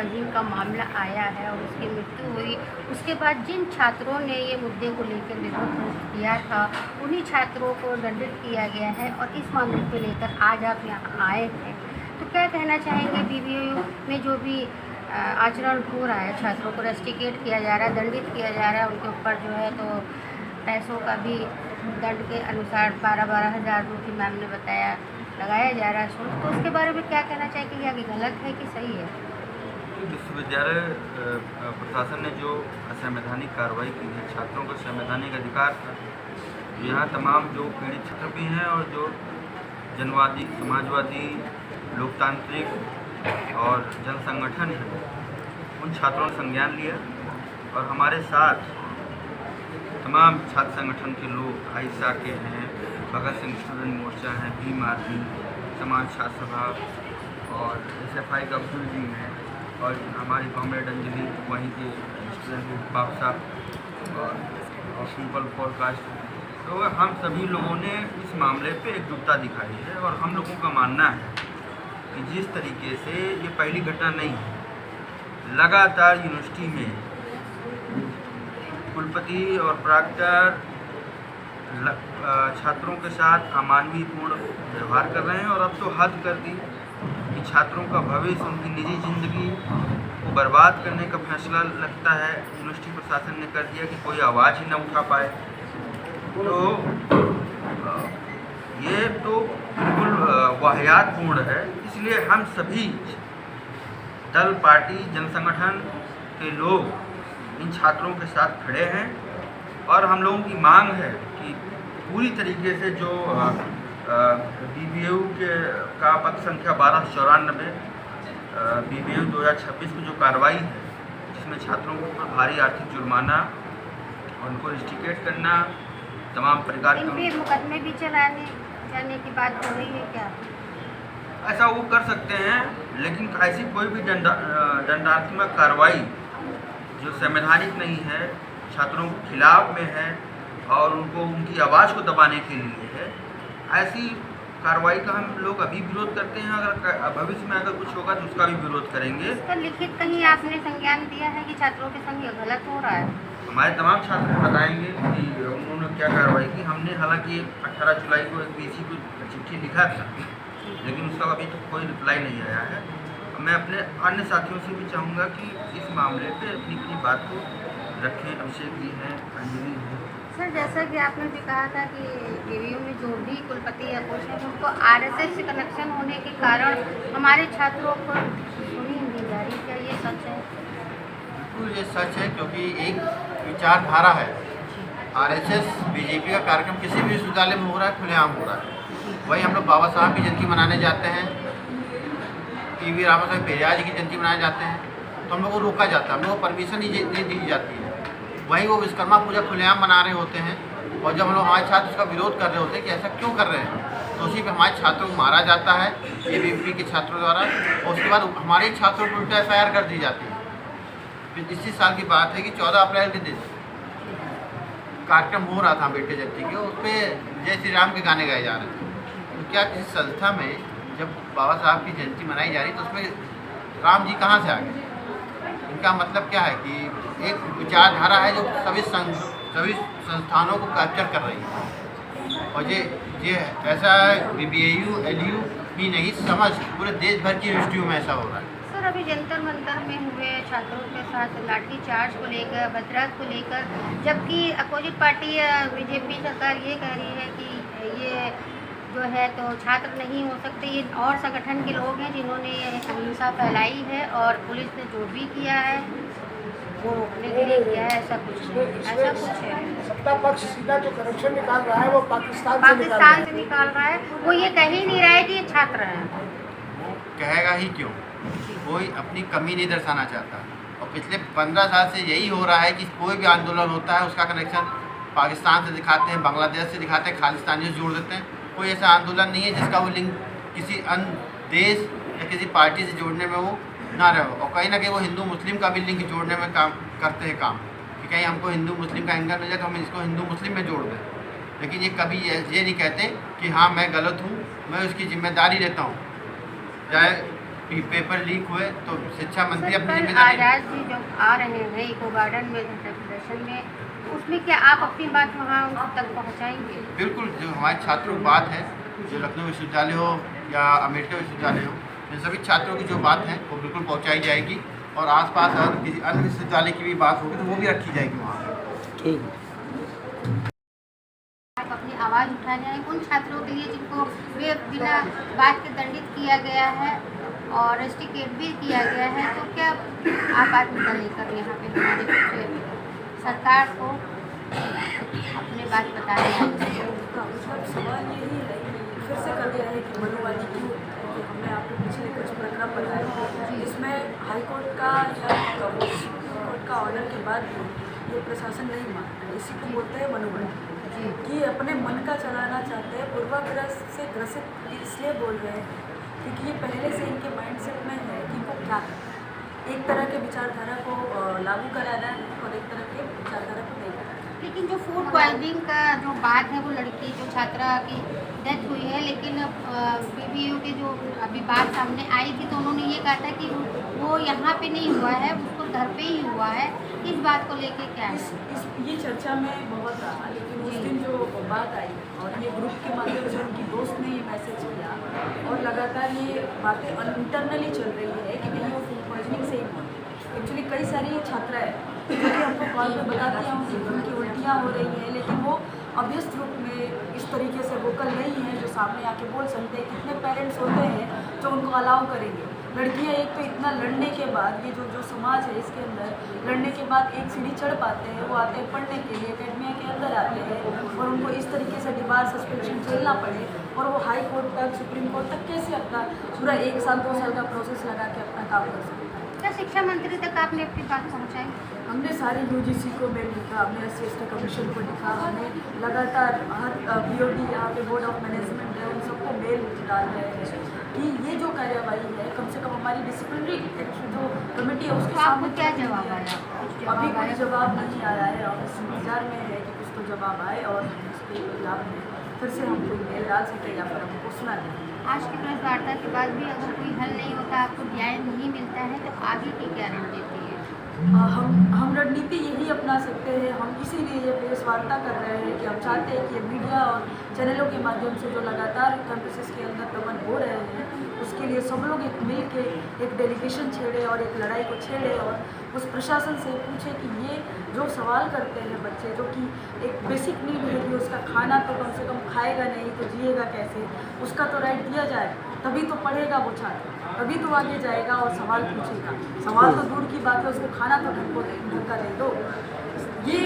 रहीम का मामला आया है और उसकी मृत्यु हुई, उसके बाद जिन छात्रों ने ये मुद्दे को लेकर विरोध किया था उन्हीं छात्रों को दंडित किया गया है और इस मामले को लेकर आज आप यहाँ आए थे, तो क्या कहना चाहेंगे? बीबीयू में जो भी आचरण हो रहा है, छात्रों को रस्टिकेट किया जा रहा है, दंडित किया जा रहा है, उनके ऊपर जो है तो पैसों का भी दंड के अनुसार 12-12 हज़ार रुपये मैम ने बताया लगाया जा रहा है शुल्क, तो उसके बारे में क्या कहना चाहिए कि ये गलत है कि सही है? विश्वविद्यालय प्रशासन ने जो असंवैधानिक कार्रवाई की है, छात्रों का संवैधानिक अधिकार था, यहाँ तमाम जो पीड़ित छात्र भी हैं और जो जनवादी, समाजवादी, लोकतांत्रिक और जन संगठन हैं, उन छात्रों ने संज्ञान लिया और हमारे साथ तमाम छात्र संगठन के लोग, आइसा के हैं, भगत सिंह स्टूडेंट मोर्चा हैं, भीम आर्मी, समाज छात्र सभा और SFI का अब्दुल जी हैं और हमारी कॉमरेड अंजलि वहीं के स्टूडेंट बाप साहब और सिंपल फॉरकास्ट, तो हम सभी लोगों ने इस मामले पे एकजुटता दिखाई है और हम लोगों का मानना है कि जिस तरीके से ये पहली घटना नहीं है, लगातार यूनिवर्सिटी में कुलपति और प्राक्टर छात्रों के साथ अमानवीयपूर्ण व्यवहार कर रहे हैं और अब तो हद कर दी कि छात्रों का भविष्य, उनकी निजी ज़िंदगी को बर्बाद करने का फैसला लगता है यूनिवर्सिटी प्रशासन ने कर दिया कि कोई आवाज़ ही न उठा पाए। तो ये तो बिल्कुल वाहियातपूर्ण है, इसलिए हम सभी दल, पार्टी, जनसंगठन के लोग इन छात्रों के साथ खड़े हैं और हम लोगों की मांग है कि पूरी तरीके से जो बीबीयू का पद संख्या 1294 बीबीयू 2026 की जो कार्रवाई है, जिसमें छात्रों के ऊपर भारी आर्थिक जुर्माना, उनको रिस्ट्रिकेट करना, तमाम प्रकार के मुकदमे भी चलाने जाने की बात हो रही है क्या? ऐसा वो कर सकते हैं, लेकिन ऐसी कोई भी दंडात्मक कार्रवाई जो संवैधानिक नहीं है, छात्रों के खिलाफ में है और उनको उनकी आवाज़ को दबाने के लिए है, ऐसी कार्रवाई का हम लोग अभी विरोध करते हैं। अगर भविष्य में अगर कुछ होगा तो उसका भी विरोध करेंगे। इसका लिखित कहीं आपने संज्ञान दिया है कि छात्रों के संग गलत हो रहा है? हमारे तमाम छात्र बताएंगे कि उन्होंने क्या कार्रवाई की। हमने हालांकि 18 जुलाई को एक BC को चिट्ठी लिखा था, लेकिन उसका अभी तक कोई रिप्लाई नहीं आया है। मैं अपने अन्य साथियों से भी चाहूँगा कि इस मामले पे अपनी अपनी बात को रखें। अभिषेक जी हैं, अंजलि हैं। सर, जैसा कि आपने भी कहा था कि बीबीयू में जो भी कुलपति या कुछ है उनको RSS से कनेक्शन होने के कारण हमारे छात्रों को सुनी दी जा रही, क्या ये सच है? बिल्कुल ये सच है, क्योंकि एक विचारधारा है। RSS BJP का कार्यक्रम किसी भी विश्वविद्यालय में हो रहा है, खुलेआम हो रहा है। वही हम लोग बाबा साहब की जयंती मनाने जाते हैं, PV रामा साहब पेरियार जी की जयंती मनाए जाते हैं, तो हम लोग को रोका जाता है, हम लोग को परमिशन नहीं दी जाती है। वहीं वो विश्वकर्मा पूजा खुलेआम मना रहे होते हैं और जब हम लोग हमारे छात्र उसका विरोध कर रहे होते हैं कि ऐसा क्यों कर रहे हैं, तो उसी पर हमारे छात्रों को मारा जाता है ABVP के छात्रों द्वारा और उसके बाद हमारे छात्रों पर उल्टा FIR कर दी जाती है। फिर इसी साल की बात है कि 14 अप्रैल के दिन कार्यक्रम हो रहा था अम्बेडकर जयंती के, उस पर जय श्री राम के गाने गाए जा रहे थे। तो क्या किसी संस्था में जब बाबा साहब की जयंती मनाई जा रही तो उसमें राम जी कहाँ से आ गए? इनका मतलब क्या है कि एक विचारधारा है जो सभी संस्थानों को कैप्चर कर रही है और ये ऐसा BBU LU ही नहीं, समझ पूरे देश भर की यूनिवर्सिटियों में ऐसा हो रहा है। सर, अभी जंतर मंतर में हुए छात्रों के साथ लाठी चार्ज को लेकर, भद्रात को लेकर, जबकि अपोजिट पार्टी BJP सरकार ये कह रही है कि ये जो है तो छात्र नहीं हो सकते, ये और संगठन के लोग हैं जिन्होंने ये हिंसा फैलाई है और पुलिस ने जो भी किया है वो रोकने के लिए किया है, ऐसा कुछ है। सत्ता पक्ष सीधा जो कनेक्शन निकाल रहा है वो पाकिस्तान से निकाल रहा है। वो ये कह ही नहीं रहा है कि ये छात्र हैं। कहेगा ही क्यों? कोई अपनी कमी नहीं दर्शाना चाहता और पिछले 15 साल से यही हो रहा है कि कोई भी आंदोलन होता है उसका कनेक्शन पाकिस्तान से दिखाते हैं, बांग्लादेश से दिखाते हैं, खालिस्तानियों से जोड़ देते हैं। कोई ऐसा आंदोलन नहीं है जिसका वो लिंक किसी अन्य देश या किसी पार्टी से जोड़ने में वो ना रहे। और कहीं ना कहीं वो हिंदू मुस्लिम का भी लिंक जोड़ने में काम करते हैं कि कहीं हमको हिंदू मुस्लिम का एंगल मिल जाए तो हम इसको हिंदू मुस्लिम में जोड़ दें। लेकिन ये कभी ये नहीं कहते कि हाँ मैं गलत हूँ, मैं उसकी जिम्मेदारी लेता हूँ। चाहे पेपर लीक हुए तो शिक्षा मंत्री सर, अपनी कल जिम्मेदारी आजाद जी जब आ रहे हैं इको गार्डन में धरना प्रदर्शन में, उसमें क्या आप अपनी बात वहाँ उन तक पहुँचाएंगे? बिल्कुल, जो हमारे छात्रों की बात है, जो लखनऊ विश्वविद्यालय हो या अमेरिका विश्वविद्यालय हो, इन सभी छात्रों की जो बात है वो बिल्कुल पहुंचाई जाएगी और आसपास अगर किसी अन्य विश्वविद्यालय की भी बात होगी तो वो भी रखी जाएगी वहाँ पर। आप अपनी आवाज़ उठाने आए उन छात्रों के लिए जिनको वे बिना बात के दंडित किया गया है और रस्टिकेट भी किया गया है, तो क्या आप बात मुद्दा लेकर यहाँ पे हमारे कुछ सरकार को अपने बात बताने आए हैं? मतलब सवाल यही है कि फिर से कर दिया है कि मनुवादी क्यों, क्योंकि हमने आपको पिछले कुछ प्रकरण बताए जिसमें हाईकोर्ट का या सुप्रीम कोर्ट का ऑर्डर के बाद भी ये प्रशासन नहीं मानता। इसी को बोलते हैं मनुवादी, कि अपने मन का चलाना चाहते हैं। पूर्वाग्रह से ग्रसित इसलिए बोल रहे हैं क्योंकि ये पहले से इनके माइंडसेट में है कि इनको क्या करना, एक तरह के विचारधारा को लागू कराना है और एक तरह के विचारधारा को नहीं कराना है। लेकिन जो फूड पॉइजनिंग का जो बात है, वो लड़की जो छात्रा की डेथ हुई है, लेकिन BBU के जो अभी बात सामने आई थी तो उन्होंने ये कहा था कि वो यहाँ पे नहीं हुआ है, उसको घर पे ही हुआ है। इस बात को लेके क्या है? ये चर्चा में बहुत रहा, लेकिन उस दिन जो बात आई और ये ग्रुप के माध्यम से उनकी दोस्त ने ये मैसेज किया और लगातार ये बातें इंटरनली चल रही है कि नहीं वो फूड पॉइजनिंग से ही हुई। एक्चुअली कई सारी छात्राएं जो कि हमको कॉल पे बताती हैं कि उनकी उल्टियाँ हो रही हैं, लेकिन वो अभ्यस्त रूप में इस तरीके से वोकल नहीं है जो सामने आके बोल सकते हैं। कितने पेरेंट्स होते हैं जो उनको अलाउ करेंगे? लड़कियां एक पे इतना लड़ने के बाद, ये जो समाज है इसके अंदर लड़ने के बाद एक सीढ़ी चढ़ पाते हैं, वो आते हैं पढ़ने के लिए, एकेडमिया के अंदर आते हैं और उनको इस तरीके से डिबार सस्पेंशन झेलना पड़े और वो हाई कोर्ट तक, सुप्रीम कोर्ट तक कैसे अपना पूरा 1 साल 2 साल का प्रोसेस लगा के अपना काम कर सकते हैं। क्या शिक्षा मंत्री तक आपने अपनी बात पहुँचाई? हमने सारे UGC को मेल लिखा, हमने SC/ST कमीशन को लिखा, हमने लगातार हर BOD यहाँ पे बोर्ड ऑफ मैनेजमेंट है उन सबको मेल डाल रहे हैं कि ये जो कार्यवाही है कम से कम हमारी डिसिप्लिनरी जो कमेटी है उसके तो आपको सामने क्या जवाब आया? अभी कोई जवाब नहीं आया है और इस इंतजार में है कि कुछ तो जवाब आए और उसके जवाब में फिर से हम कोई मेल डाल सकें या फिर हमको सुना दें। आज की प्रेस वार्ता के बाद भी अगर कोई हल नहीं होता, आपको न्याय नहीं मिलता है, तो आगे की क्या रणनीति है? हम रणनीति यही अपना सकते हैं। हम इसीलिए ये प्रेस वार्ता कर रहे हैं कि हम चाहते हैं कि मीडिया और चैनलों के माध्यम से जो लगातार कैंपसेस के अंदर दमन हो रहे हैं उसके लिए सब लोग मिल के एक डेलीगेशन छेड़े और एक लड़ाई को छेड़े और उस प्रशासन से पूछे कि ये जो सवाल करते हैं बच्चे, जो कि एक बेसिक नीड है कि उसका खाना तो कम से कम खाएगा नहीं तो जिएगा कैसे, उसका तो राइट दिया जाए, तभी तो पढ़ेगा वो छात्र, तभी तो आगे जाएगा और सवाल पूछेगा। सवाल तो दूर की बात है, उसको खाना तो ढंग का दे दो। ये